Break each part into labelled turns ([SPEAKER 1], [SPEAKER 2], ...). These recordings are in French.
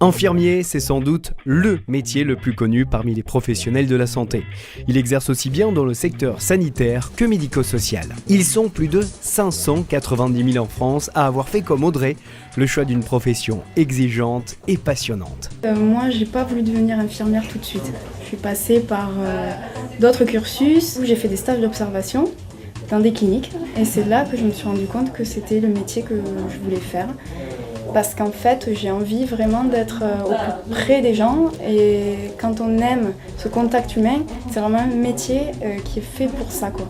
[SPEAKER 1] Infirmier, c'est sans doute le métier le plus connu parmi les professionnels de la santé. Il exerce aussi bien dans le secteur sanitaire que médico-social. Ils sont plus de 590 000 en France à avoir fait comme Audrey le choix d'une profession exigeante et passionnante.
[SPEAKER 2] Moi, j'ai pas voulu devenir infirmière tout de suite. Je suis passée par d'autres cursus où j'ai fait des stages d'observation dans des cliniques. Et c'est là que je me suis rendu compte que c'était le métier que je voulais faire. Parce qu'en fait, j'ai envie vraiment d'être au plus près des gens et quand on aime ce contact humain, c'est vraiment un métier qui est fait pour ça, quoi.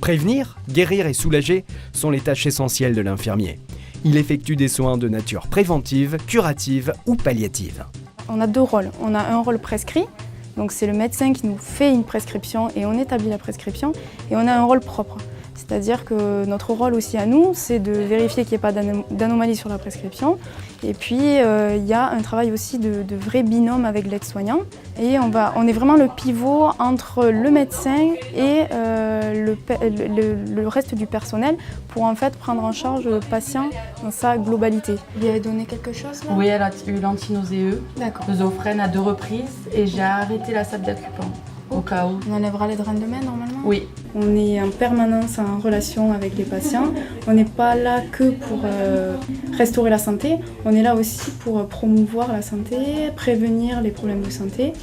[SPEAKER 1] Prévenir, guérir et soulager sont les tâches essentielles de l'infirmier. Il effectue des soins de nature préventive, curative ou palliative.
[SPEAKER 2] On a deux rôles. On a un rôle prescrit, donc c'est le médecin qui nous fait une prescription et on établit la prescription, et on a un rôle propre. C'est-à-dire que notre rôle aussi à nous, c'est de vérifier qu'il n'y ait pas d'anomalie sur la prescription. Et puis, il y a un travail aussi de vrai binôme avec l'aide-soignant. Et on est vraiment le pivot entre le médecin et le reste du personnel pour en fait prendre en charge le patient dans sa globalité. Vous lui avez donné quelque chose là ?
[SPEAKER 3] Oui, elle a eu l'antinauséeux, le Zofren à 2 reprises et j'ai arrêté la sable d'accupant. Au cas où.
[SPEAKER 2] On enlèvera les drains de main normalement ?
[SPEAKER 3] Oui.
[SPEAKER 2] On est en permanence en relation avec les patients. On n'est pas là que pour restaurer la santé. On est là aussi pour promouvoir la santé, prévenir les problèmes de santé.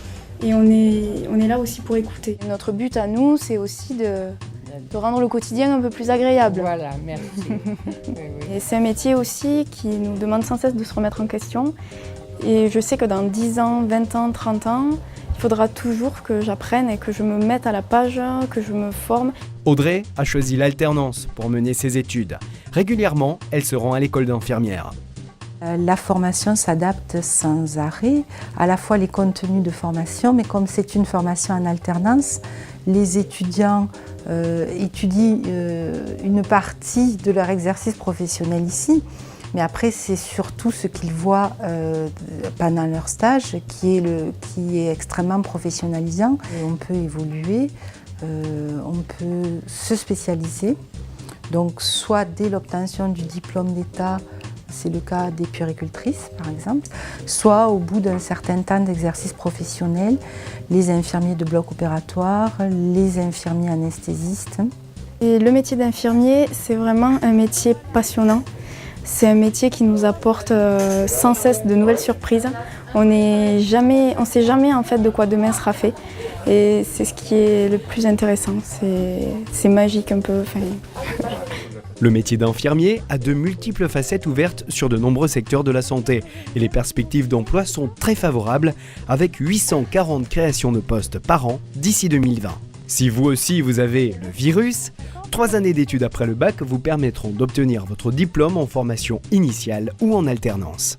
[SPEAKER 2] Et on est là aussi pour écouter. Notre but à nous, c'est aussi de rendre le quotidien un peu plus agréable.
[SPEAKER 3] Voilà, merci. Oui.
[SPEAKER 2] Et c'est un métier aussi qui nous demande sans cesse de se remettre en question. Et je sais que dans 10 ans, 20 ans, 30 ans, il faudra toujours que j'apprenne et que je me mette à la page, que je me forme.
[SPEAKER 1] Audrey a choisi l'alternance pour mener ses études. Régulièrement, elle se rend à l'école d'infirmière.
[SPEAKER 4] La formation s'adapte sans arrêt, à la fois les contenus de formation, mais comme c'est une formation en alternance, les étudiants étudient une partie de leur exercice professionnel ici. Mais après, c'est surtout ce qu'ils voient pendant leur stage qui est extrêmement professionnalisant. Et on peut évoluer, on peut se spécialiser. Donc, soit dès l'obtention du diplôme d'État, c'est le cas des puéricultrices par exemple, soit au bout d'un certain temps d'exercice professionnel, les infirmiers de bloc opératoire, les infirmiers anesthésistes.
[SPEAKER 2] Et le métier d'infirmier, c'est vraiment un métier passionnant. C'est un métier qui nous apporte sans cesse de nouvelles surprises. On ne sait jamais en fait de quoi demain sera fait. Et c'est ce qui est le plus intéressant. C'est magique un peu.
[SPEAKER 1] Le métier d'infirmier a de multiples facettes ouvertes sur de nombreux secteurs de la santé. Et les perspectives d'emploi sont très favorables, avec 840 créations de postes par an d'ici 2020. Si vous aussi vous avez le virus, 3 années d'études après le bac vous permettront d'obtenir votre diplôme en formation initiale ou en alternance.